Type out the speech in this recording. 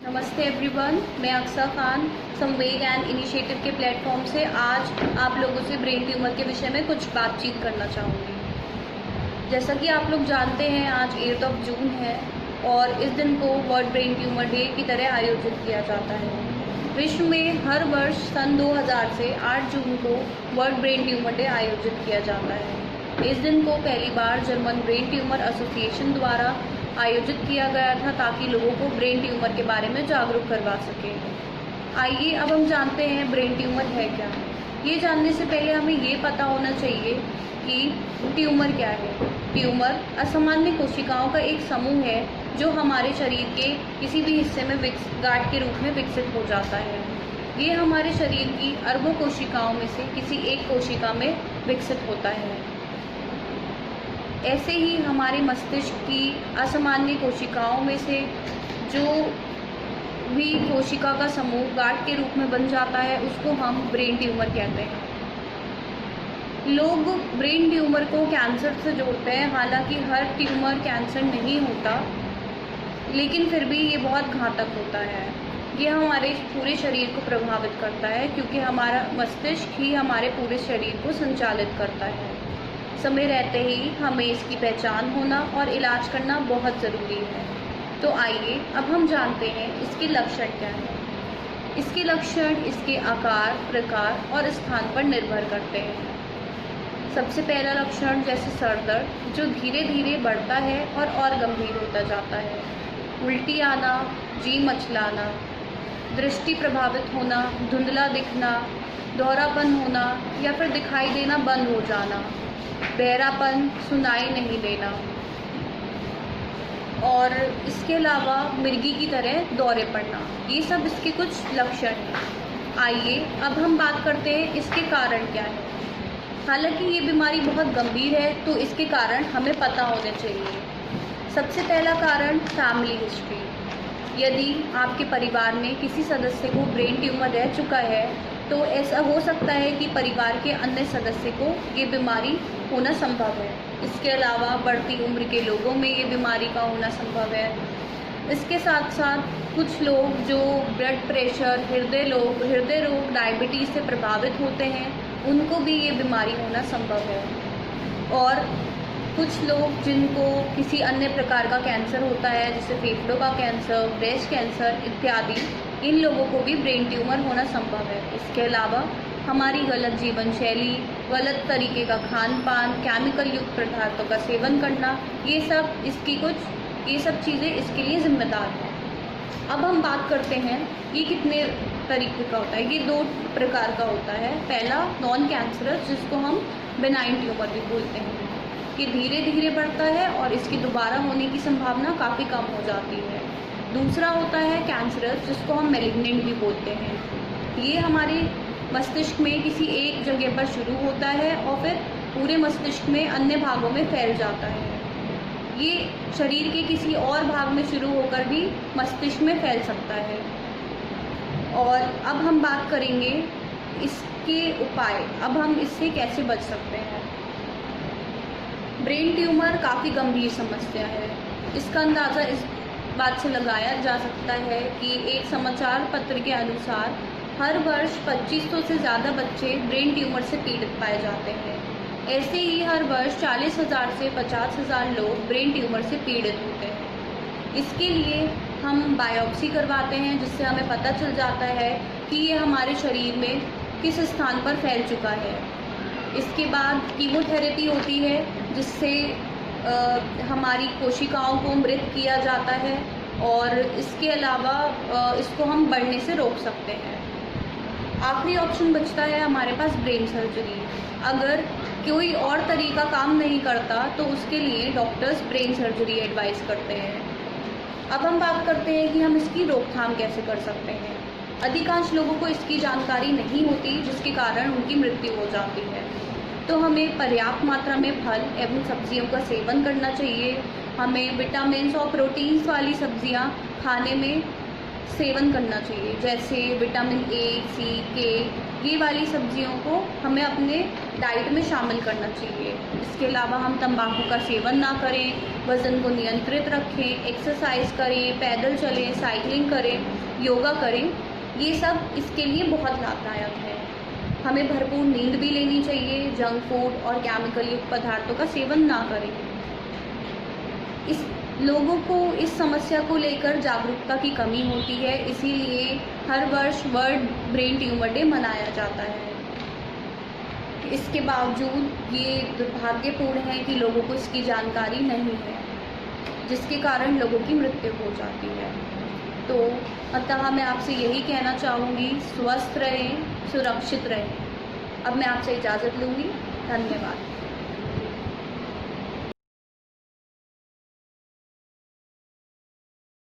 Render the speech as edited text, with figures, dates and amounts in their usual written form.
नमस्ते एवरीवन, मैं अक्सा खान संवेग एंड इनिशिएटिव के प्लेटफॉर्म से आज आप लोगों से ब्रेन ट्यूमर के विषय में कुछ बातचीत करना चाहूँगी। जैसा कि आप लोग जानते हैं, आज 8 जून है और इस दिन को वर्ल्ड ब्रेन ट्यूमर डे की तरह आयोजित किया जाता है। विश्व में हर वर्ष सन 2000 से 8 जून को वर्ल्ड ब्रेन ट्यूमर डे आयोजित किया जाता है। इस दिन को पहली बार जर्मन ब्रेन ट्यूमर एसोसिएशन द्वारा आयोजित किया गया था ताकि लोगों को ब्रेन ट्यूमर के बारे में जागरूक करवा सके। आइए अब हम जानते हैं ब्रेन ट्यूमर है क्या। ये जानने से पहले हमें ये पता होना चाहिए कि ट्यूमर क्या है। ट्यूमर असामान्य कोशिकाओं का एक समूह है जो हमारे शरीर के किसी भी हिस्से में गांठ के रूप में विकसित हो जाता है। ये हमारे शरीर की अरबों कोशिकाओं में से किसी एक कोशिका में विकसित होता है। ऐसे ही हमारे मस्तिष्क की असामान्य कोशिकाओं में से जो भी कोशिका का समूह गांठ के रूप में बन जाता है उसको हम ब्रेन ट्यूमर कहते हैं। लोग ब्रेन ट्यूमर को कैंसर से जोड़ते हैं, हालांकि हर ट्यूमर कैंसर नहीं होता, लेकिन फिर भी ये बहुत घातक होता है। ये हमारे पूरे शरीर को प्रभावित करता है क्योंकि हमारा मस्तिष्क ही हमारे पूरे शरीर को संचालित करता है। समय रहते ही हमें इसकी पहचान होना और इलाज करना बहुत ज़रूरी है। तो आइए अब हम जानते हैं इसके लक्षण क्या हैं। इसके लक्षण इसके आकार, प्रकार और स्थान पर निर्भर करते हैं। सबसे पहला लक्षण जैसे सर दर्द जो धीरे धीरे बढ़ता है और गंभीर होता जाता है, उल्टी आना, जी मचलाना, दृष्टि प्रभावित होना, धुंधला दिखना, दोहरापन होना या फिर दिखाई देना बंद हो जाना, बहरापन, सुनाई नहीं देना और इसके अलावा मिर्गी की तरह दौरे पड़ना, ये सब इसके कुछ लक्षण हैं। आइए अब हम बात करते हैं इसके कारण क्या है। हालांकि ये बीमारी बहुत गंभीर है तो इसके कारण हमें पता होने चाहिए। सबसे पहला कारण फैमिली हिस्ट्री। यदि आपके परिवार में किसी सदस्य को ब्रेन ट्यूमर रह चुका है तो ऐसा हो सकता है कि परिवार के अन्य सदस्य को ये बीमारी होना संभव है। इसके अलावा बढ़ती उम्र के लोगों में ये बीमारी का होना संभव है। इसके साथ साथ कुछ लोग जो ब्लड प्रेशर, हृदय रोग, डायबिटीज़ से प्रभावित होते हैं, उनको भी ये बीमारी होना संभव है। और कुछ लोग जिनको किसी अन्य प्रकार का कैंसर होता है, जैसे फेफड़ों का कैंसर, ब्रेस्ट कैंसर इत्यादि, इन लोगों को भी ब्रेन ट्यूमर होना संभव है। इसके अलावा हमारी गलत जीवन शैली, गलत तरीके का खान पान, केमिकल युक्त पदार्थों का सेवन करना, ये सब चीज़ें इसके लिए जिम्मेदार हैं। अब हम बात करते हैं ये कितने तरीके का होता है। ये 2 प्रकार का होता है। पहला नॉन कैंसरस, जिसको हम बेनाइन ट्यूमर भी बोलते हैं। ये धीरे धीरे बढ़ता है और इसकी दोबारा होने की संभावना काफ़ी कम हो जाती है। दूसरा होता है कैंसरस, जिसको हम मैलिग्नेंट भी बोलते हैं। ये हमारे मस्तिष्क में किसी एक जगह पर शुरू होता है और फिर पूरे मस्तिष्क में अन्य भागों में फैल जाता है। ये शरीर के किसी और भाग में शुरू होकर भी मस्तिष्क में फैल सकता है। और अब हम बात करेंगे इसके उपाय। अब हम इससे कैसे बच सकते हैं। ब्रेन ट्यूमर काफ़ी गंभीर समस्या है। इसका अंदाज़ा इस बात से लगाया जा सकता है कि एक समाचार पत्र के अनुसार हर वर्ष 2500 से ज़्यादा बच्चे ब्रेन ट्यूमर से पीड़ित पाए जाते हैं। ऐसे ही हर वर्ष 40,000 से 50,000 लोग ब्रेन ट्यूमर से पीड़ित होते हैं। इसके लिए हम बायोप्सी करवाते हैं, जिससे हमें पता चल जाता है कि ये हमारे शरीर में किस स्थान पर फैल चुका है। इसके बाद कीमोथेरेपी होती है, जिससे हमारी कोशिकाओं को मृत किया जाता है और इसके अलावा इसको हम बढ़ने से रोक सकते हैं। आखिरी ऑप्शन बचता है हमारे पास ब्रेन सर्जरी। अगर कोई और तरीका काम नहीं करता तो उसके लिए डॉक्टर्स ब्रेन सर्जरी एडवाइस करते हैं। अब हम बात करते हैं कि हम इसकी रोकथाम कैसे कर सकते हैं। अधिकांश लोगों को इसकी जानकारी नहीं होती, जिसके कारण उनकी मृत्यु हो जाती है। तो हमें पर्याप्त मात्रा में फल एवं सब्जियों का सेवन करना चाहिए। हमें विटामिन्स और प्रोटीन्स वाली सब्जियां खाने में सेवन करना चाहिए, जैसे विटामिन ए, सी, के, ये वाली सब्जियों को हमें अपने डाइट में शामिल करना चाहिए। इसके अलावा हम तंबाकू का सेवन ना करें, वज़न को नियंत्रित रखें, एक्सरसाइज करें, पैदल चलें, साइकिलिंग करें, योगा करें। ये सब इसके लिए बहुत लाभदायक है। हमें भरपूर नींद भी लेनी चाहिए, जंक फूड और केमिकल युक्त पदार्थों का सेवन ना करें। इस लोगों को इस समस्या को लेकर जागरूकता की कमी होती है, इसीलिए हर वर्ष वर्ल्ड ब्रेन ट्यूमर डे मनाया जाता है। इसके बावजूद ये दुर्भाग्यपूर्ण है कि लोगों को इसकी जानकारी नहीं है, जिसके कारण लोगों की मृत्यु हो जाती है। तो अतः मैं आपसे यही कहना चाहूँगी, स्वस्थ रहें, सुरक्षित रहें। अब मैं आपसे इजाज़त लूँगी। धन्यवाद।